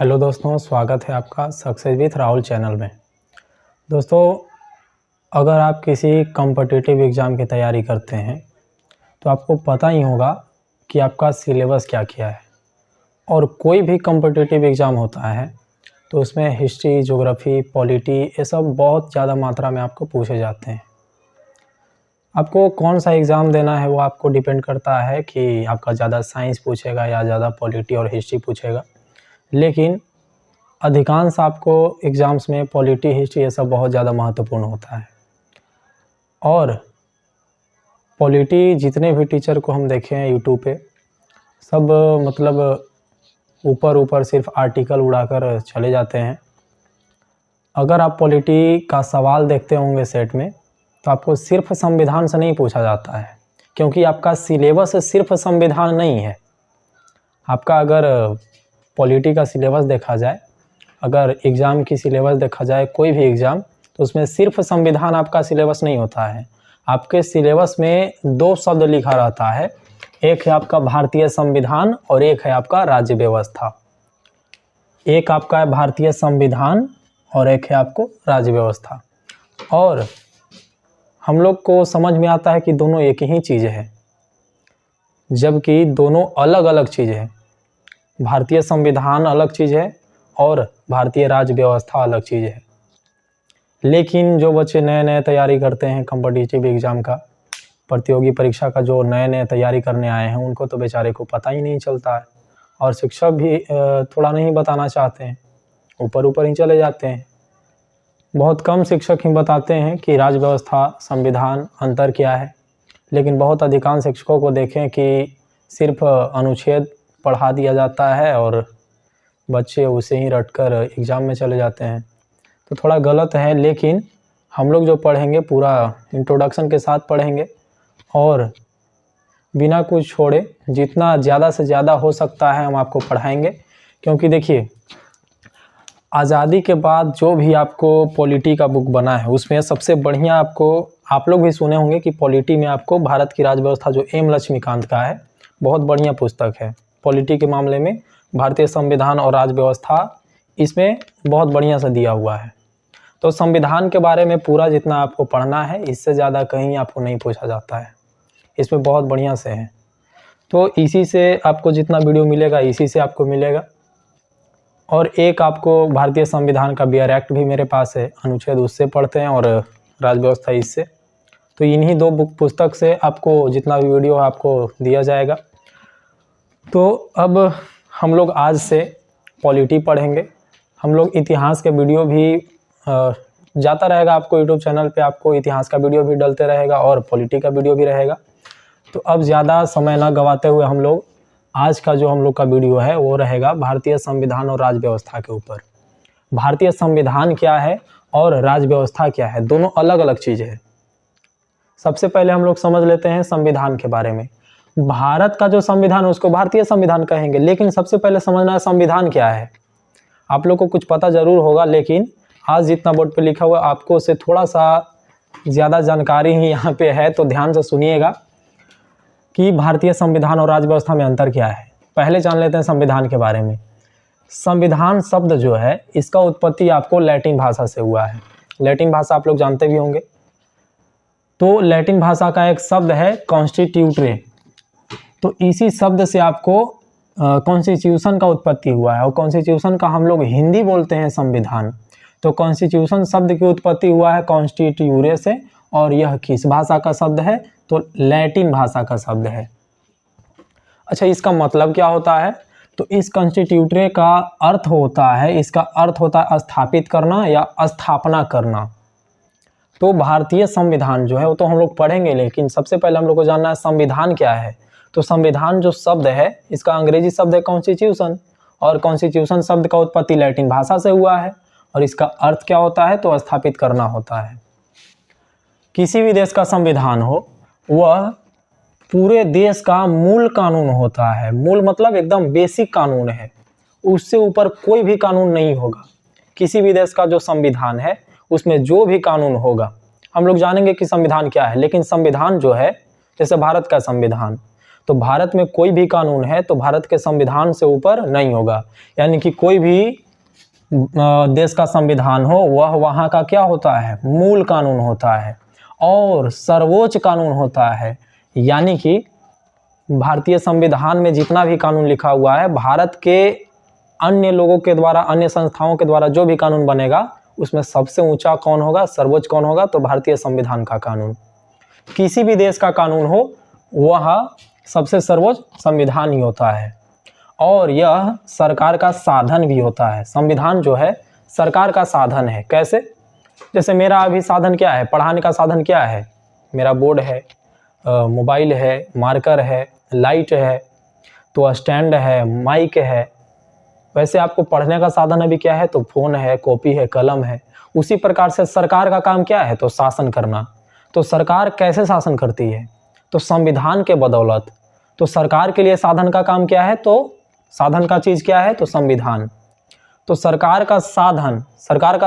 Hello दोस्तों, स्वागत है आपका सक्सेस विथ राहुल चैनल में। दोस्तों, अगर आप किसी कॉम्पिटिटिव एग्ज़ाम की तैयारी करते हैं तो आपको पता ही होगा कि आपका सिलेबस क्या है। और कोई भी कॉम्पिटिटिव एग्ज़ाम होता है तो उसमें हिस्ट्री, ज्योग्राफी, पॉलिटी ये सब बहुत ज़्यादा मात्रा में आपको पूछे जाते हैं। आपको कौन सा एग्ज़ाम देना है वो आपको डिपेंड करता है कि आपका ज़्यादा साइंस पूछेगा या ज़्यादा पॉलिटी और हिस्ट्री पूछेगा। लेकिन अधिकांश आपको एग्ज़ाम्स में पॉलिटी, हिस्ट्री ये सब बहुत ज़्यादा महत्वपूर्ण होता है। और पॉलिटी जितने भी टीचर को हम देखे हैं यूट्यूब पे, सब मतलब ऊपर सिर्फ आर्टिकल उड़ाकर चले जाते हैं। अगर आप पॉलिटी का सवाल देखते होंगे सेट में तो आपको सिर्फ संविधान से नहीं पूछा जाता है, क्योंकि आपका सिलेबस सिर्फ संविधान नहीं है। आपका अगर पॉलिटी का सिलेबस देखा जाए, अगर एग्ज़ाम की सिलेबस देखा जाए कोई भी एग्ज़ाम, तो उसमें सिर्फ संविधान आपका सिलेबस नहीं होता है। आपके सिलेबस में दो शब्द लिखा रहता है, एक है आपका भारतीय संविधान और एक है आपका राज्य व्यवस्था। एक आपका है भारतीय संविधान और एक है आपको राज्य व्यवस्था। और हम लोग को समझ में आता है कि दोनों एक ही चीज़ है, जबकि दोनों अलग अलग चीज़ है। भारतीय संविधान अलग चीज़ है और भारतीय राज्य व्यवस्था अलग चीज़ है। लेकिन जो बच्चे नए तैयारी करते हैं कॉम्पिटिटिव एग्ज़ाम का, प्रतियोगी परीक्षा का, जो नए तैयारी करने आए हैं, उनको तो बेचारे को पता ही नहीं चलता है। और शिक्षक भी थोड़ा नहीं बताना चाहते हैं, ऊपर ही चले जाते हैं। बहुत कम शिक्षक ही बताते हैं कि राज्य व्यवस्था, संविधान अंतर क्या है। लेकिन बहुत अधिकांश शिक्षकों को देखें कि सिर्फ अनुच्छेद पढ़ा दिया जाता है और बच्चे उसे ही रटकर एग्ज़ाम में चले जाते हैं, तो थोड़ा गलत है। लेकिन हम लोग जो पढ़ेंगे पूरा इंट्रोडक्शन के साथ पढ़ेंगे और बिना कुछ छोड़े जितना ज़्यादा से ज़्यादा हो सकता है हम आपको पढ़ाएंगे। क्योंकि देखिए, आज़ादी के बाद जो भी आपको पॉलिटी का बुक बना है उसमें सबसे बढ़िया आपको, आप लोग भी सुने होंगे कि पॉलिटी में आपको भारत की राज्य व्यवस्था जो एम लक्ष्मीकांत का है, बहुत बढ़िया पुस्तक है पॉलिटी के मामले में। भारतीय संविधान और राज्य व्यवस्था इसमें बहुत बढ़िया से दिया हुआ है। तो संविधान के बारे में पूरा जितना आपको पढ़ना है, इससे ज़्यादा कहीं आपको नहीं पूछा जाता है, इसमें बहुत बढ़िया से है। तो इसी से आपको जितना वीडियो मिलेगा इसी से आपको मिलेगा। और एक आपको भारतीय संविधान का बियर एक्ट भी मेरे पास है, अनुच्छेद उससे पढ़ते हैं और राज्य व्यवस्था इससे। तो इन्हीं दो बुक पुस्तक से आपको जितना भी वीडियो आपको दिया जाएगा। तो अब हम लोग आज से पॉलिटी पढ़ेंगे। हम लोग इतिहास के वीडियो भी जाता रहेगा, आपको यूट्यूब चैनल पे आपको इतिहास का वीडियो भी डलते रहेगा और पॉलिटी का वीडियो भी रहेगा। तो अब ज़्यादा समय ना गवाते हुए हम लोग आज का जो हम लोग का वीडियो है वो रहेगा भारतीय संविधान और राज्य व्यवस्था के ऊपर। भारतीय संविधान क्या है और राज्य व्यवस्था क्या है, दोनों अलग अलग चीज़ है। सबसे पहले हम लोग समझ लेते हैं संविधान के बारे में। भारत का जो संविधान है उसको भारतीय संविधान कहेंगे, लेकिन सबसे पहले समझना है संविधान क्या है। आप लोग को कुछ पता जरूर होगा, लेकिन आज जितना बोर्ड पे लिखा हुआ आपको उससे थोड़ा सा ज़्यादा जानकारी ही यहाँ पे है, तो ध्यान से सुनिएगा कि भारतीय संविधान और राज्य व्यवस्था में अंतर क्या है। पहले जान लेते हैं संविधान के बारे में। संविधान शब्द जो है इसका उत्पत्ति आपको लैटिन भाषा से हुआ है। लैटिन भाषा आप लोग जानते भी होंगे। तो लैटिन भाषा का एक शब्द है कॉन्स्टिट्यूटरे, तो इसी शब्द से आपको कॉन्स्टिट्यूशन का उत्पत्ति हुआ है। और कॉन्स्टिट्यूशन का हम लोग हिंदी बोलते हैं संविधान। तो कॉन्स्टिट्यूशन शब्द की उत्पत्ति हुआ है कॉन्स्टिट्यूरे से, और यह किस भाषा का शब्द है, तो लैटिन भाषा का शब्द है। अच्छा, इसका मतलब क्या होता है, तो इस कॉन्स्टिट्यूटरे का अर्थ होता है, इसका अर्थ होता है स्थापित करना या स्थापना करना। तो भारतीय संविधान जो है वो तो हम लोग पढ़ेंगे, लेकिन सबसे पहले हम लोग को जानना है संविधान क्या है। तो संविधान जो शब्द है इसका अंग्रेजी शब्द है कॉन्स्टिट्यूशन, और कॉन्स्टिट्यूशन शब्द का उत्पत्ति लैटिन भाषा से हुआ है। और इसका अर्थ क्या होता है, तो स्थापित करना होता है। किसी भी देश का संविधान हो वह पूरे देश का मूल कानून होता है। मूल मतलब एकदम बेसिक कानून है, उससे ऊपर कोई भी कानून नहीं होगा। किसी भी देश का जो संविधान है उसमें जो भी कानून होगा, हम लोग जानेंगे कि संविधान क्या है। लेकिन संविधान जो है, जैसे भारत का संविधान, तो भारत में कोई भी कानून है तो भारत के संविधान से ऊपर नहीं होगा। यानी कि कोई भी देश का संविधान हो वह वहाँ का क्या होता है, मूल कानून होता है और सर्वोच्च कानून होता है। यानी कि भारतीय संविधान में जितना भी कानून लिखा हुआ है, भारत के अन्य लोगों के द्वारा, अन्य संस्थाओं के द्वारा जो भी कानून बनेगा उसमें सबसे ऊंचा कौन होगा, सर्वोच्च कौन होगा, तो भारतीय संविधान का कानून। किसी भी देश का कानून हो वह सबसे सर्वोच्च संविधान ही होता है और यह सरकार का साधन भी होता है। संविधान जो है सरकार का साधन है। कैसे? जैसे मेरा अभी साधन क्या है, पढ़ाने का साधन क्या है, मेरा बोर्ड है, मोबाइल है, मार्कर है, लाइट है, तो स्टैंड है, माइक है। वैसे आपको पढ़ने का साधन अभी क्या है, तो फ़ोन है, कॉपी है, कलम है। उसी प्रकार से सरकार का काम क्या है, तो शासन करना। तो सरकार कैसे शासन करती है, तो संविधान के बदौलत। तो सरकार के लिए साधन का काम क्या है, तो साधन का चीज़ क्या है, तो संविधान। तो सरकार का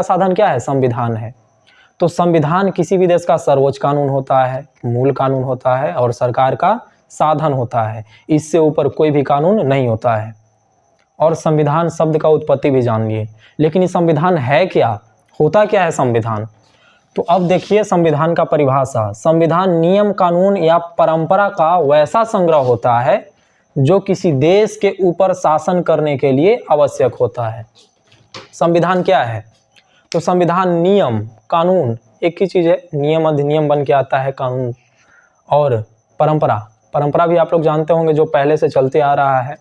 साधन क्या है, संविधान है। तो संविधान किसी भी देश का सर्वोच्च कानून होता है, मूल कानून होता है और सरकार का साधन होता है। इससे ऊपर कोई भी कानून नहीं होता है। और संविधान शब्द का उत्पत्ति भी जान लिए। लेकिन ये संविधान है क्या, होता क्या है संविधान? तो अब देखिए संविधान का परिभाषा। संविधान नियम, कानून या परंपरा का वैसा संग्रह होता है जो किसी देश के ऊपर शासन करने के लिए आवश्यक होता है। संविधान क्या है, तो संविधान नियम, कानून, एक ही चीज़ है। नियम अधिनियम बन के आता है, कानून और परंपरा भी आप लोग जानते होंगे जो पहले से चलते आ रहा है,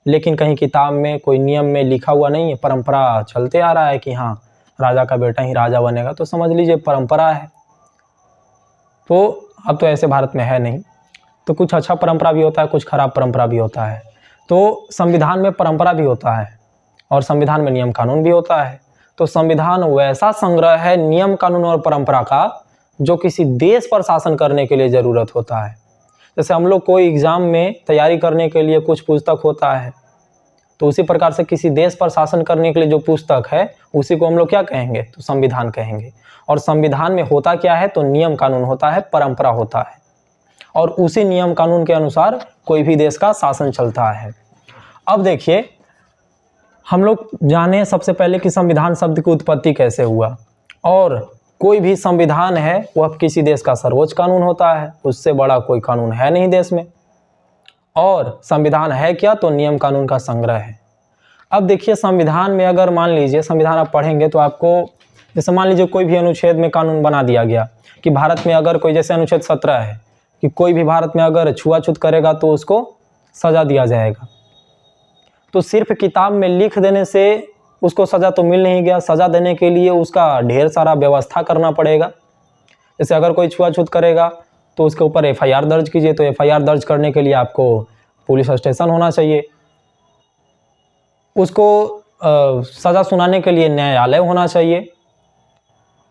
लेकिन कहीं किताब में कोई नियम में लिखा हुआ नहीं है। परंपरा चलते आ रहा है कि हाँ राजा का बेटा ही राजा बनेगा, तो समझ लीजिए परंपरा है। तो अब तो ऐसे भारत में है नहीं, तो कुछ अच्छा परंपरा भी होता है, कुछ खराब परंपरा भी होता है। तो संविधान में परंपरा भी होता है और संविधान में नियम कानून भी होता है। तो संविधान वैसा संग्रह है नियम, कानून और परंपरा का जो किसी देश पर शासन करने के लिए ज़रूरत होता है। जैसे हम लोग कोई एग्ज़ाम में तैयारी करने के लिए कुछ पुस्तक होता है, तो उसी प्रकार से किसी देश पर शासन करने के लिए जो पुस्तक है उसी को हम लोग क्या कहेंगे, तो संविधान कहेंगे। और संविधान में होता क्या है, तो नियम कानून होता है, परंपरा होता है और उसी नियम कानून के अनुसार कोई भी देश का शासन चलता है। अब देखिए हम लोग जाने सबसे पहले कि संविधान शब्द की उत्पत्ति कैसे हुआ। और कोई भी संविधान है वह किसी देश का सर्वोच्च कानून होता है, उससे बड़ा कोई कानून है नहीं देश में। और संविधान है क्या, तो नियम कानून का संग्रह है। अब देखिए संविधान में अगर मान लीजिए संविधान आप पढ़ेंगे तो आपको, जैसे मान लीजिए कोई भी अनुच्छेद में कानून बना दिया गया कि भारत में अगर कोई, जैसे अनुच्छेद 17 है कि कोई भी भारत में अगर छुआछूत करेगा तो उसको सज़ा दिया जाएगा। तो सिर्फ किताब में लिख देने से उसको सज़ा तो मिल नहीं गया, सज़ा देने के लिए उसका ढेर सारा व्यवस्था करना पड़ेगा। जैसे अगर कोई छुआछूत करेगा तो उसके ऊपर FIR दर्ज कीजिए, तो FIR दर्ज करने के लिए आपको पुलिस स्टेशन होना चाहिए, उसको सज़ा सुनाने के लिए न्यायालय होना चाहिए।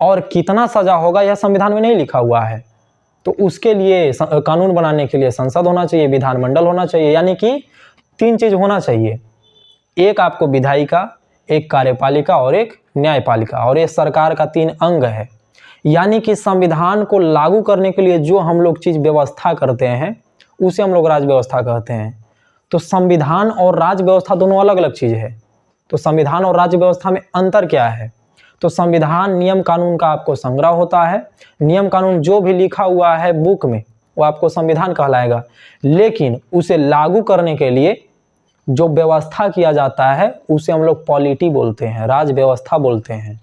और कितना सज़ा होगा यह संविधान में नहीं लिखा हुआ है, तो उसके लिए कानून बनाने के लिए संसद होना चाहिए, विधानमंडल होना चाहिए। यानी कि 3 चीज़ होना चाहिए, एक आपको विधायिका, एक कार्यपालिका और एक न्यायपालिका, और ये सरकार का 3 अंग है। यानी कि संविधान को लागू करने के लिए जो हम लोग चीज़ व्यवस्था करते हैं उसे हम लोग राज्य व्यवस्था कहते हैं। तो संविधान और राज्य व्यवस्था दोनों अलग अलग चीज़ है। तो संविधान और राज्य व्यवस्था में अंतर क्या है, तो संविधान नियम कानून का आपको संग्रह होता है। नियम कानून जो भी लिखा हुआ है बुक में वो आपको संविधान कहलाएगा, लेकिन उसे लागू करने के लिए जो व्यवस्था किया जाता है उसे हम लोग पॉलिटी बोलते हैं, राज्य व्यवस्था बोलते हैं।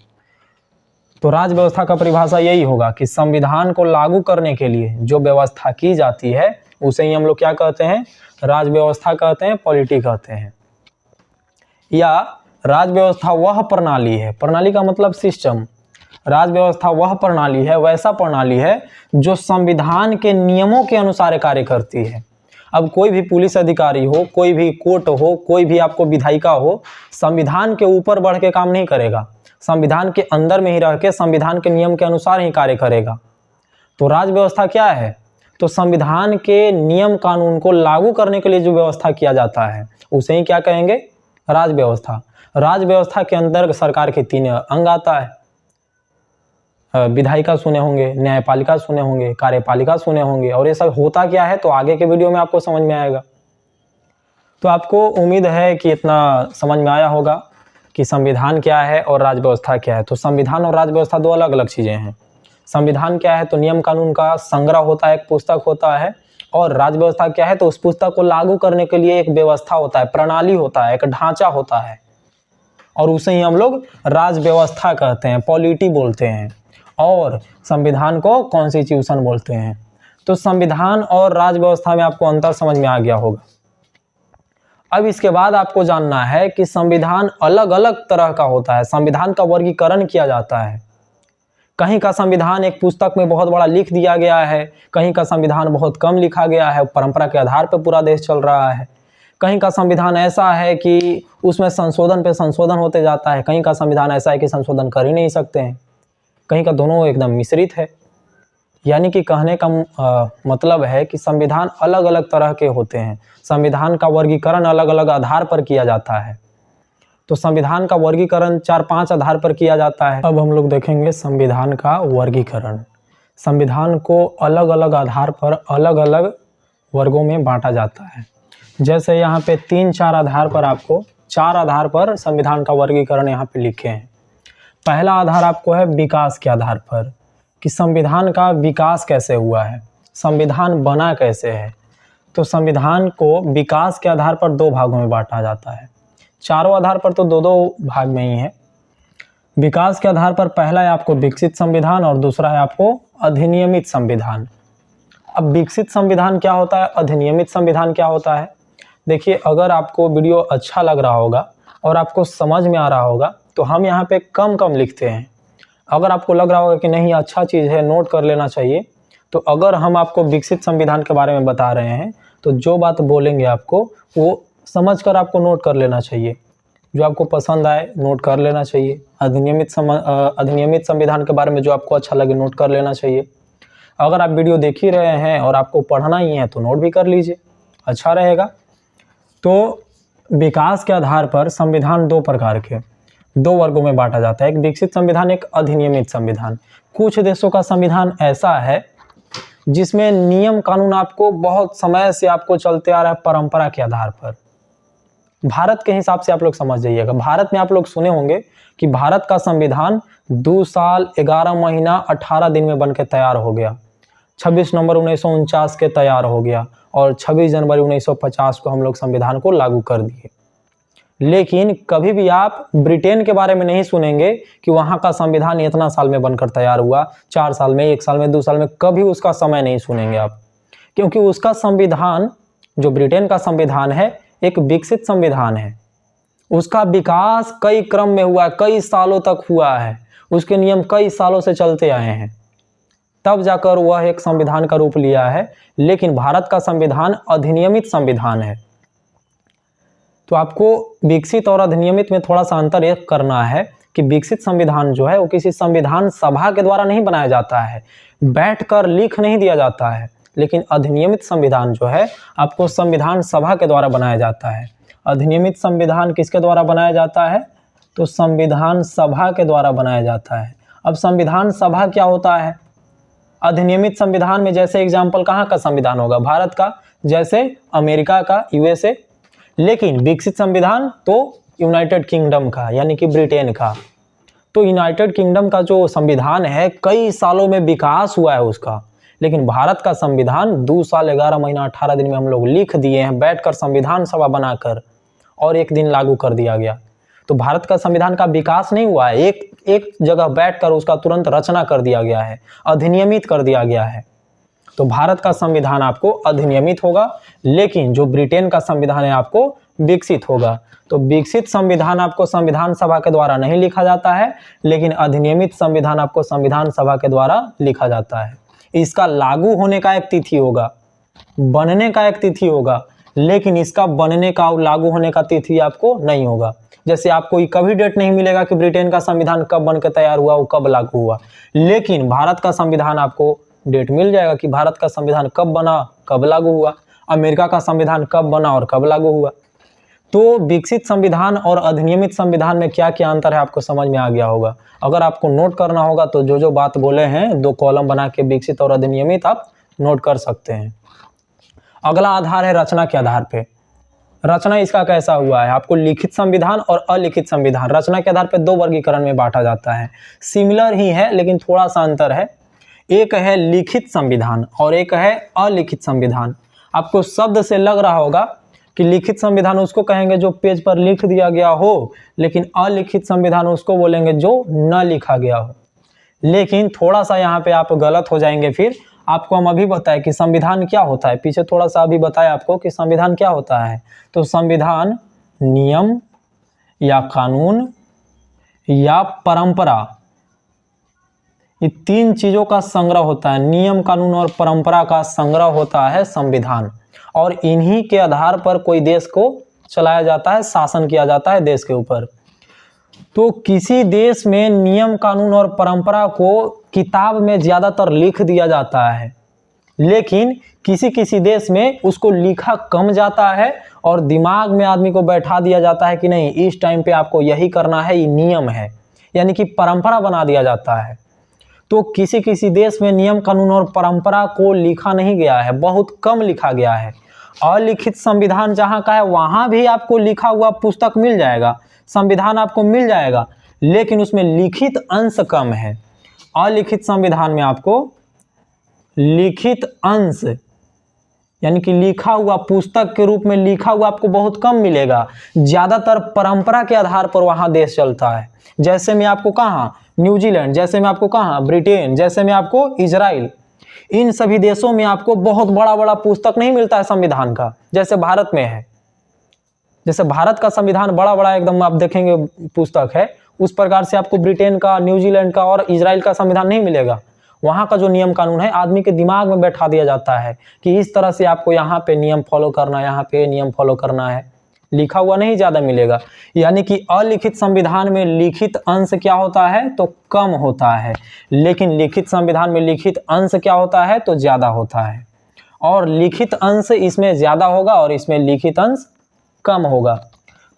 तो राज्य व्यवस्था का परिभाषा यही होगा कि संविधान को लागू करने के लिए जो व्यवस्था की जाती है उसे ही हम लोग क्या कहते हैं, राज्य व्यवस्था कहते हैं, पॉलिटी कहते हैं। या राज्य व्यवस्था वह प्रणाली है, प्रणाली का मतलब सिस्टम, राज्य व्यवस्था वह प्रणाली है, वैसा प्रणाली है जो संविधान के नियमों के अनुसार कार्य करती है। अब कोई भी पुलिस अधिकारी हो, कोई भी कोर्ट हो, कोई भी आपको विधायिका हो, संविधान के ऊपर बढ़ के काम नहीं करेगा, संविधान के अंदर में ही रह के संविधान के नियम के अनुसार ही कार्य करेगा। तो राज्य व्यवस्था क्या है, तो संविधान के नियम कानून को लागू करने के लिए जो व्यवस्था किया जाता है उसे ही क्या कहेंगे, राज्य व्यवस्था। राज्य व्यवस्था के अंदर सरकार के 3 अंग आता है, विधायिका सुने होंगे, न्यायपालिका सुने होंगे, कार्यपालिका सुने होंगे, और ये सब होता क्या है तो आगे के वीडियो में आपको समझ में आएगा। तो आपको उम्मीद है कि इतना समझ में आया होगा कि संविधान क्या है और राज्य व्यवस्था क्या है। तो संविधान और राज्य व्यवस्था दो अलग अलग चीज़ें हैं। संविधान क्या है तो नियम कानून का संग्रह होता है, एक पुस्तक होता है, और राज्य व्यवस्था क्या है तो उस पुस्तक को लागू करने के लिए एक व्यवस्था होता है, प्रणाली होता है, एक ढांचा होता है, और उसे ही हम लोग राज्य व्यवस्था कहते हैं, पॉलिटी बोलते हैं, और संविधान को कॉन्स्टिट्यूशन बोलते हैं। तो संविधान और राज्य व्यवस्था में आपको अंतर समझ में आ गया होगा। अब इसके बाद आपको जानना है कि संविधान अलग अलग तरह का होता है, संविधान का वर्गीकरण किया जाता है। कहीं का संविधान एक पुस्तक में बहुत बड़ा लिख दिया गया है, कहीं का संविधान बहुत कम लिखा गया है, परंपरा के आधार पर पूरा देश चल रहा है। कहीं का संविधान ऐसा है कि उसमें संशोधन पे संशोधन होते जाता है, कहीं का संविधान ऐसा है कि संशोधन कर ही नहीं सकते हैं, कहीं का दोनों एकदम मिश्रित है। यानी कि कहने का मतलब है कि संविधान अलग अलग तरह के होते हैं, संविधान का वर्गीकरण अलग अलग आधार पर किया जाता है। तो संविधान का वर्गीकरण 4-5 आधार पर किया जाता है। अब हम लोग देखेंगे संविधान का वर्गीकरण। संविधान को अलग अलग आधार पर अलग अलग वर्गों में बांटा जाता है। जैसे यहाँ पे 3-4 आधार पर आपको 4 आधार पर संविधान का वर्गीकरण यहाँ पे लिखे हैं। पहला आधार आपको है विकास के आधार पर, कि संविधान का विकास कैसे हुआ है, संविधान बना कैसे है। तो संविधान को विकास के आधार पर 2 भागों में बांटा जाता है। चारों आधार पर तो 2-2 भाग में ही है। विकास के आधार पर पहला है आपको विकसित संविधान और दूसरा है आपको अधिनियमित संविधान। अब विकसित संविधान क्या होता है, अधिनियमित संविधान क्या होता है, देखिए अगर आपको वीडियो अच्छा लग रहा होगा और आपको समझ में आ रहा होगा तो हम यहाँ पे कम लिखते हैं। अगर आपको लग रहा होगा कि नहीं अच्छा चीज़ है, नोट कर लेना चाहिए, तो अगर हम आपको विकसित संविधान के बारे में बता रहे हैं तो जो बात बोलेंगे आपको वो समझकर आपको नोट कर लेना चाहिए, जो आपको पसंद आए नोट कर लेना चाहिए। अधिनियमित संविधान के बारे में जो आपको अच्छा लगे नोट कर लेना चाहिए। अगर आप वीडियो देख ही रहे हैं और आपको पढ़ना ही है तो नोट भी कर लीजिए, अच्छा रहेगा। तो विकास के आधार पर संविधान 2 प्रकार के 2 वर्गों में बांटा जाता है, एक विकसित संविधान, एक अधिनियमित संविधान। कुछ देशों का संविधान ऐसा है जिसमें नियम कानून आपको बहुत समय से आपको चलते आ रहा है परंपरा के आधार पर। भारत के हिसाब से आप लोग समझ जाइएगा। भारत में आप लोग सुने होंगे कि भारत का संविधान 2 साल 11 महीना 18 दिन में बनकर तैयार हो गया। 26 नवंबर 1949 के तैयार हो गया और 26 जनवरी 1950 को हम लोग संविधान को लागू कर दिए। लेकिन कभी भी आप ब्रिटेन के बारे में नहीं सुनेंगे कि वहाँ का संविधान इतना साल में बनकर तैयार हुआ, 4 साल में, 1 साल में, 2 साल में, कभी उसका समय नहीं सुनेंगे आप। क्योंकि उसका संविधान, जो ब्रिटेन का संविधान है, एक विकसित संविधान है। उसका विकास कई क्रम में हुआ है, कई सालों तक हुआ है, उसके नियम कई सालों से चलते आए हैं, तब जाकर वह एक संविधान का रूप लिया है। लेकिन भारत का संविधान अधिनियमित संविधान है। तो आपको विकसित और अधिनियमित में थोड़ा सा अंतर यह करना है कि विकसित संविधान जो है वो किसी संविधान सभा के द्वारा नहीं बनाया जाता है, बैठकर लिख नहीं दिया जाता है। लेकिन अधिनियमित संविधान जो है आपको संविधान सभा के द्वारा बनाया जाता है। अधिनियमित संविधान किसके द्वारा बनाया जाता है, तो संविधान सभा के द्वारा बनाया जाता है। अब संविधान सभा क्या होता है, अधिनियमित संविधान में जैसे एग्जाम्पल कहाँ का संविधान होगा, भारत का, जैसे अमेरिका का, यूएसए। लेकिन विकसित संविधान तो यूनाइटेड किंगडम का, यानी कि ब्रिटेन का। तो यूनाइटेड किंगडम का जो संविधान है कई सालों में विकास हुआ है उसका, लेकिन भारत का संविधान 2 साल 11 महीना 18 दिन में हम लोग लिख दिए हैं, बैठकर संविधान सभा बनाकर, और 1 दिन लागू कर दिया गया। तो भारत का संविधान का विकास नहीं हुआ है, एक जगह बैठकर उसका तुरंत रचना कर दिया गया है, अधिनियमित कर दिया गया है। तो भारत का संविधान आपको अधिनियमित होगा, लेकिन जो ब्रिटेन का संविधान है आपको विकसित होगा। तो विकसित संविधान आपको संविधान सभा के द्वारा नहीं लिखा जाता है, लेकिन अधिनियमित संविधान आपको संविधान सभा के द्वारा लिखा जाता है। इसका लागू होने का एक तिथि होगा, बनने का एक तिथि होगा, लेकिन इसका बनने का और लागू होने का तिथि आपको नहीं होगा। जैसे आपको कभी डेट नहीं मिलेगा कि ब्रिटेन का संविधान कब बनकर तैयार हुआ और कब लागू हुआ, लेकिन भारत का संविधान आपको डेट मिल जाएगा कि भारत का संविधान कब बना, कब लागू हुआ, अमेरिका का संविधान कब बना और कब लागू हुआ। तो विकसित संविधान और अधिनियमित संविधान में क्या क्या अंतर है आपको समझ में आ गया होगा। अगर आपको नोट करना होगा तो जो जो बात बोले हैं 2 कॉलम बना के विकसित और अधिनियमित आप नोट कर सकते हैं। अगला आधार है रचना के आधार पे। रचना इसका कैसा हुआ है, आपको लिखित संविधान और अलिखित संविधान, रचना के आधार पर 2 वर्गीकरण में बांटा जाता है। सिमिलर ही है लेकिन थोड़ा सा अंतर है। एक है लिखित संविधान और एक है अलिखित संविधान। आपको शब्द से लग रहा होगा कि लिखित संविधान उसको कहेंगे जो पेज पर लिख दिया गया हो, लेकिन अलिखित संविधान उसको बोलेंगे जो न लिखा गया हो। लेकिन थोड़ा सा यहाँ पे आप गलत हो जाएंगे। फिर आपको हम अभी बताएं कि संविधान क्या होता है, पीछे थोड़ा सा अभी बताया आपको कि संविधान क्या होता है। तो संविधान नियम या कानून या परंपरा, ये 3 चीजों का संग्रह होता है। नियम, कानून और परंपरा का संग्रह होता है संविधान, और इन्हीं के आधार पर कोई देश को चलाया जाता है, शासन किया जाता है देश के ऊपर। तो किसी देश में नियम, कानून और परंपरा को किताब में ज़्यादातर लिख दिया जाता है, लेकिन किसी किसी देश में उसको लिखा कम जाता है और दिमाग में आदमी को बैठा दिया जाता है कि नहीं इस टाइम पे आपको यही करना है, ये नियम है, यानी कि परंपरा बना दिया जाता है। तो किसी किसी देश में नियम, कानून और परंपरा को लिखा नहीं गया है, बहुत कम लिखा गया है। अलिखित संविधान जहाँ का है वहाँ भी आपको लिखा हुआ पुस्तक मिल जाएगा, संविधान आपको मिल जाएगा, लेकिन उसमें लिखित अंश कम है। अलिखित संविधान में आपको लिखित अंश यानी कि लिखा हुआ पुस्तक के रूप में लिखा हुआ आपको बहुत कम मिलेगा। ज़्यादातर परंपरा के आधार पर वहाँ देश चलता है। जैसे मैं आपको कहाँ न्यूजीलैंड, जैसे मैं आपको कहाँ ब्रिटेन, जैसे मैं आपको इजराइल, इन सभी देशों में आपको बहुत बड़ा बड़ा पुस्तक नहीं मिलता है संविधान का, जैसे भारत में है। जैसे भारत का संविधान बड़ा बड़ा एकदम आप देखेंगे पुस्तक है, उस प्रकार से आपको ब्रिटेन का, न्यूजीलैंड का और इजराइल का संविधान नहीं मिलेगा। वहाँ का जो नियम कानून है आदमी के दिमाग में बैठा दिया जाता है कि इस तरह से आपको यहाँ पे नियम फॉलो करना है, यहाँ पे नियम फॉलो करना है, लिखा हुआ नहीं ज़्यादा मिलेगा। यानी कि अलिखित संविधान में लिखित अंश क्या होता है तो कम होता है, लेकिन लिखित संविधान में लिखित अंश क्या होता है तो ज़्यादा होता है। और लिखित अंश इसमें ज़्यादा होगा और इसमें लिखित अंश कम होगा।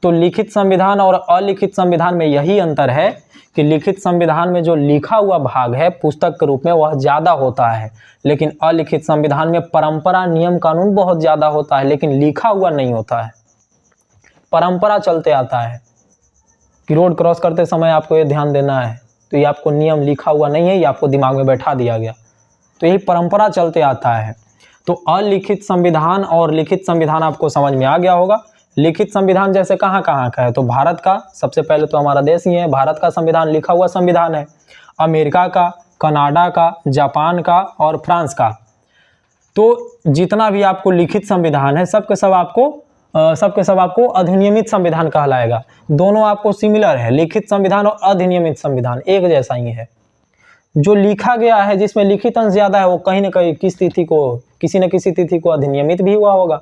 तो लिखित संविधान और अलिखित संविधान में यही अंतर है कि लिखित संविधान में जो लिखा हुआ भाग है पुस्तक के रूप में वह ज़्यादा होता है, लेकिन अलिखित संविधान में परंपरा, नियम, कानून बहुत ज़्यादा होता है, लेकिन लिखा हुआ नहीं होता है। परंपरा चलते आता है कि रोड क्रॉस करते समय आपको ये ध्यान देना है, तो ये आपको नियम लिखा हुआ नहीं है, ये आपको दिमाग में बैठा दिया गया, तो यही परंपरा चलते आता है। तो अलिखित संविधान और लिखित संविधान आपको समझ में आ गया होगा। लिखित संविधान जैसे कहाँ कहाँ का है, तो भारत का, सबसे पहले तो हमारा देश ही है, भारत का संविधान लिखा हुआ संविधान है। अमेरिका का, कनाडा का, जापान का और फ्रांस का। तो जितना भी आपको लिखित संविधान है सबके सब आपको अधिनियमित संविधान कहलाएगा। दोनों आपको सिमिलर है, लिखित संविधान और अधिनियमित संविधान एक जैसा ही है। जो लिखा गया है जिसमें लिखित अंश ज़्यादा है वो कहीं न कहीं किसी न किसी तिथि को अधिनियमित भी हुआ होगा,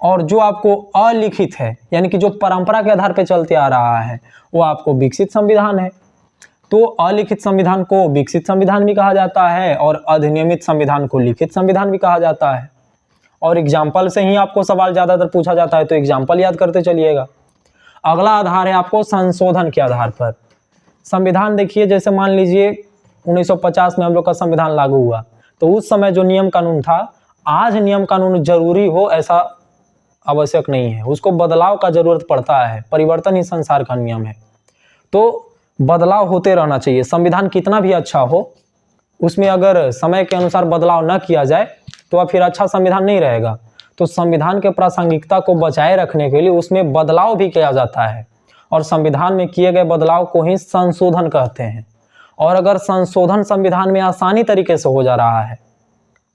और जो आपको अलिखित है यानी कि जो परंपरा के आधार पर चलते आ रहा है वो आपको विकसित संविधान है। तो अलिखित संविधान को विकसित संविधान भी कहा जाता है और अधिनियमित संविधान को लिखित संविधान भी कहा जाता है। और एग्जाम्पल से ही आपको सवाल ज़्यादातर पूछा जाता है, तो एग्जाम्पल याद करते चलिएगा। अगला आधार है आपको संशोधन के आधार पर। संविधान देखिए, जैसे मान लीजिए 1950 में हम लोग का संविधान लागू हुआ, तो उस समय जो नियम कानून था, आज नियम कानून जरूरी हो ऐसा आवश्यक नहीं है, उसको बदलाव का जरूरत पड़ता है। परिवर्तन ही संसार का नियम है, तो बदलाव होते रहना चाहिए। संविधान कितना भी अच्छा हो, उसमें अगर समय के अनुसार बदलाव न किया जाए तो वह फिर अच्छा संविधान नहीं रहेगा। तो संविधान के प्रासंगिकता को बचाए रखने के लिए उसमें बदलाव भी किया जाता है, और संविधान में किए गए बदलाव को ही संशोधन कहते हैं। और अगर संशोधन संविधान में आसानी तरीके से हो जा रहा है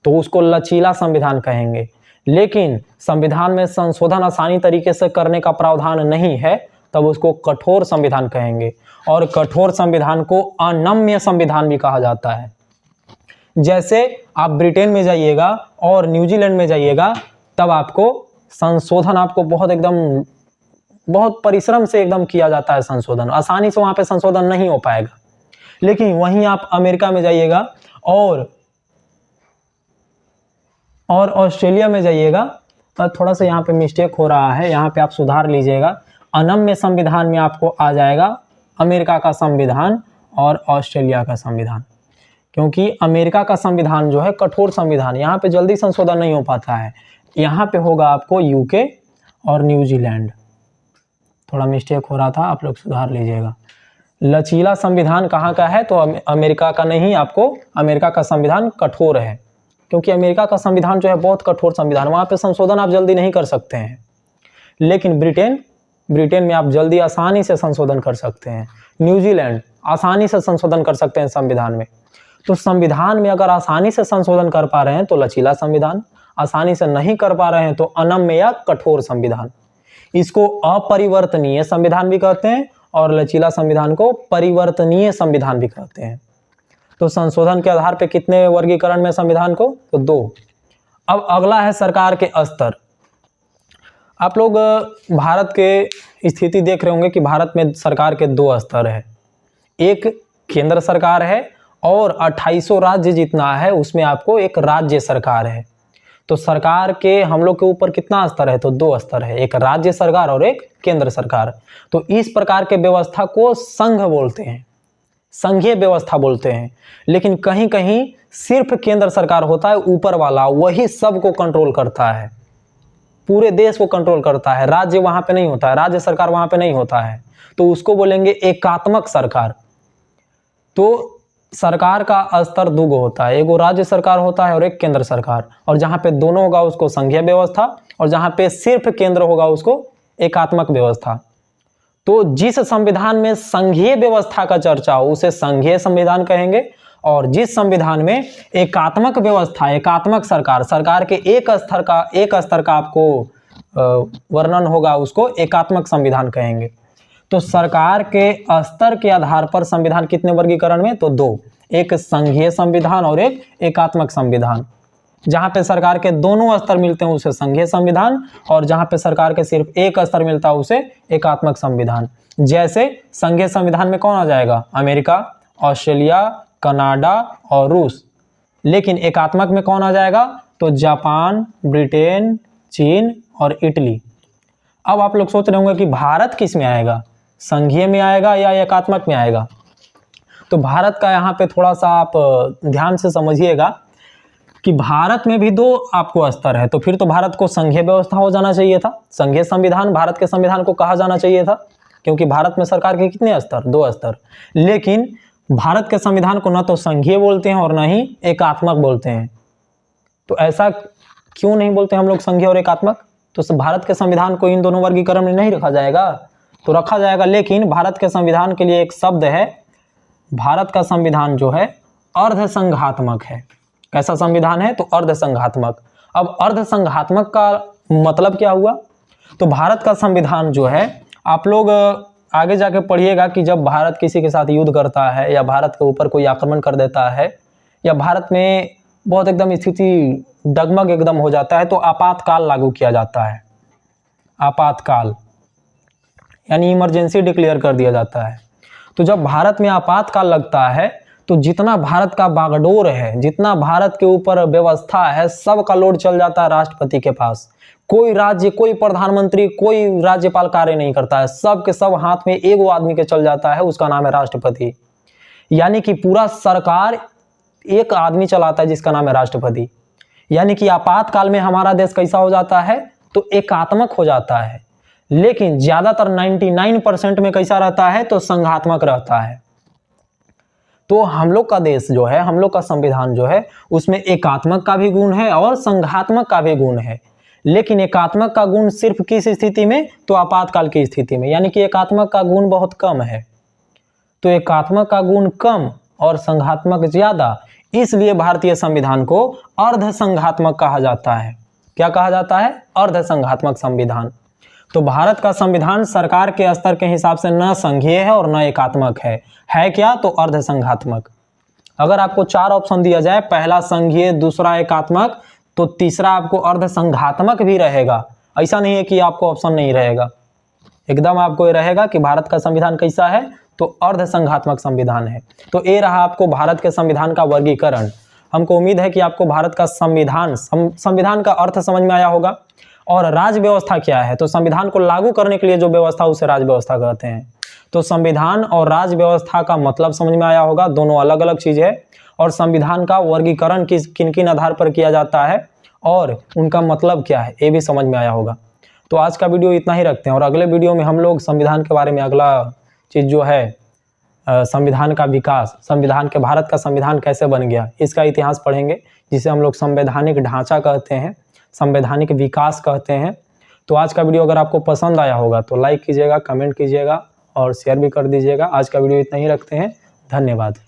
तो उसको लचीला संविधान कहेंगे, लेकिन संविधान में संशोधन आसानी तरीके से करने का प्रावधान नहीं है तब उसको कठोर संविधान कहेंगे। और कठोर संविधान को अनम्य संविधान भी कहा जाता है। जैसे आप ब्रिटेन में जाइएगा और न्यूजीलैंड में जाइएगा, तब आपको संशोधन आपको बहुत परिश्रम से एकदम किया जाता है संशोधन, आसानी से वहाँ पे संशोधन नहीं हो पाएगा। लेकिन वहीं आप अमेरिका में जाइएगा और ऑस्ट्रेलिया में जाइएगा थोड़ा सा यहाँ पे मिस्टेक हो रहा है, यहाँ पे आप सुधार लीजिएगा। अनम्य संविधान में आपको आ जाएगा अमेरिका का संविधान और ऑस्ट्रेलिया का संविधान, क्योंकि अमेरिका का संविधान जो है कठोर संविधान, यहाँ पे जल्दी संशोधन नहीं हो पाता है। यहाँ पे होगा आपको यूके और न्यूजीलैंड। थोड़ा मिस्टेक हो रहा था, आप लोग सुधार लीजिएगा। लचीला संविधान कहाँ का है? तो अमेरिका का नहीं, आपको अमेरिका का संविधान कठोर है, क्योंकि अमेरिका का संविधान जो है बहुत कठोर संविधान, वहाँ पे संशोधन आप जल्दी नहीं कर सकते हैं। लेकिन ब्रिटेन में आप जल्दी आसानी से संशोधन कर सकते हैं। न्यूजीलैंड आसानी से संशोधन कर सकते हैं संविधान में। तो संविधान में अगर आसानी से संशोधन कर पा रहे हैं तो लचीला संविधान, आसानी से नहीं कर पा रहे हैं तो अनम्य या कठोर संविधान। इसको अपरिवर्तनीय संविधान भी कहते हैं और लचीला संविधान को परिवर्तनीय संविधान भी कहते हैं। तो संशोधन के आधार पर कितने वर्गीकरण में संविधान को? तो 2। अब अगला है सरकार के स्तर। आप लोग भारत के स्थिति देख रहे होंगे कि भारत में सरकार के 2 स्तर है। एक केंद्र सरकार है और 2800 राज्य जितना है उसमें आपको एक राज्य सरकार है। तो सरकार के हम लोग के ऊपर कितना स्तर है? तो 2 स्तर है, एक राज्य सरकार और एक केंद्र सरकार। तो इस प्रकार के व्यवस्था को संघ बोलते हैं, संघीय व्यवस्था बोलते हैं। लेकिन कहीं कहीं सिर्फ केंद्र सरकार होता है, ऊपर वाला वही सबको कंट्रोल करता है, पूरे देश को कंट्रोल करता है। राज्य वहां पे नहीं होता है, राज्य सरकार वहां पे नहीं होता है, तो उसको बोलेंगे एकात्मक सरकार। तो सरकार का स्तर 2 होता है, एक राज्य सरकार होता है और एक केंद्र सरकार। और जहां पे दोनों होगा उसको संघीय व्यवस्था, और जहां पे सिर्फ केंद्र होगा उसको एकात्मक व्यवस्था। तो जिस संविधान में संघीय व्यवस्था का चर्चा हो उसे संघीय संविधान कहेंगे, और जिस संविधान में एकात्मक व्यवस्था, एकात्मक सरकार, सरकार के एक स्तर का आपको वर्णन होगा उसको एकात्मक संविधान कहेंगे। तो सरकार के स्तर के आधार पर संविधान कितने वर्गीकरण में? तो 2, एक संघीय संविधान और एक एकात्मक संविधान। जहां पे सरकार के दोनों स्तर मिलते हैं उसे संघीय संविधान, और जहां पे सरकार के सिर्फ एक स्तर मिलता है उसे एकात्मक संविधान। जैसे संघीय संविधान में कौन आ जाएगा? अमेरिका, ऑस्ट्रेलिया, कनाडा और रूस। लेकिन एकात्मक में कौन आ जाएगा? तो जापान, ब्रिटेन, चीन और इटली। अब आप लोग सोच रहे होंगे कि भारत किस में आएगा, संघीय में आएगा या एकात्मक में आएगा? तो भारत का यहाँ पे थोड़ा सा आप ध्यान से समझिएगा कि भारत में भी 2 आपको स्तर है। तो फिर तो भारत को संघीय व्यवस्था हो जाना चाहिए था, संघीय संविधान भारत के संविधान को कहा जाना चाहिए था, क्योंकि भारत में सरकार के कितने स्तर? 2 स्तर। लेकिन भारत के संविधान को न तो संघीय बोलते हैं और न ही एकात्मक बोलते हैं। तो ऐसा क्यों नहीं बोलते हम लोग संघीय और एकात्मक? तो भारत के संविधान को इन दोनों वर्गीकरण में नहीं रखा जाएगा? तो रखा जाएगा, लेकिन भारत के संविधान के लिए एक शब्द है, भारत का संविधान जो है अर्धसंघात्मक है। कैसा संविधान है? तो अर्धसंघात्मक। अब अर्धसंघात्मक का मतलब क्या हुआ? तो भारत का संविधान जो है, आप लोग आगे जाके पढ़िएगा कि जब भारत किसी के साथ युद्ध करता है या भारत के ऊपर कोई आक्रमण कर देता है या भारत में बहुत एकदम स्थिति डगमग एकदम हो जाता है तो आपातकाल लागू किया जाता है। आपातकाल यानी इमरजेंसी डिक्लेयर कर दिया जाता है। तो जब भारत में आपातकाल लगता है तो जितना भारत का बागडोर है, जितना भारत के ऊपर व्यवस्था है, सब का लोड चल जाता है राष्ट्रपति के पास। कोई राज्य, कोई प्रधानमंत्री, कोई राज्यपाल कार्य नहीं करता है, सब के सब हाथ में एक आदमी के चल जाता है, उसका नाम है राष्ट्रपति। यानी कि पूरा सरकार एक आदमी चलाता है जिसका नाम है राष्ट्रपति। यानी कि आपातकाल में हमारा देश कैसा हो जाता है? तो एकात्मक हो जाता है। लेकिन ज्यादातर 99% में कैसा रहता है? तो संघात्मक रहता है। तो हम लोग का देश जो है, हम लोग का संविधान जो है, उसमें एकात्मक का भी गुण है और संघात्मक का भी गुण है। लेकिन एकात्मक का गुण सिर्फ किस स्थिति में? तो आपातकाल की स्थिति में। यानी कि एकात्मक का गुण बहुत कम है। तो एकात्मक का गुण कम और संघात्मक ज्यादा, इसलिए भारतीय संविधान को अर्धसंघात्मक कहा जाता है। क्या कहा जाता है? अर्धसंघात्मक संविधान। तो भारत का संविधान सरकार के स्तर के हिसाब से न संघीय है और न एकात्मक है क्या? तो अर्धसंघात्मक। अगर आपको 4 ऑप्शन दिया जाए, पहला संघीय, दूसरा एकात्मक, तो तीसरा आपको अर्धसंघात्मक भी रहेगा। ऐसा नहीं है कि आपको ऑप्शन नहीं रहेगा, एकदम आपको ये रहेगा कि भारत का संविधान कैसा है? तो अर्धसंघात्मक संविधान है। तो ये रहा आपको भारत के संविधान का वर्गीकरण। हमको उम्मीद है कि आपको भारत का संविधान का अर्थ समझ में आया होगा। और राज्य व्यवस्था क्या है? तो संविधान को लागू करने के लिए जो व्यवस्था उसे राज्य व्यवस्था कहते हैं। तो संविधान और राज्य व्यवस्था का मतलब समझ में आया होगा, दोनों अलग अलग चीज है। और संविधान का वर्गीकरण किन किन आधार पर किया जाता है और उनका मतलब क्या है, ये भी समझ में आया होगा। तो आज का वीडियो इतना ही रखते हैं, और अगले वीडियो में हम लोग संविधान के बारे में अगला चीज़ जो है संविधान का विकास, संविधान के भारत का संविधान कैसे बन गया, इसका इतिहास पढ़ेंगे, जिसे हम लोग संवैधानिक ढांचा कहते हैं, संवैधानिक विकास कहते हैं। तो आज का वीडियो अगर आपको पसंद आया होगा तो लाइक कीजिएगा, कमेंट कीजिएगा और शेयर भी कर दीजिएगा। आज का वीडियो इतना ही रखते हैं, धन्यवाद।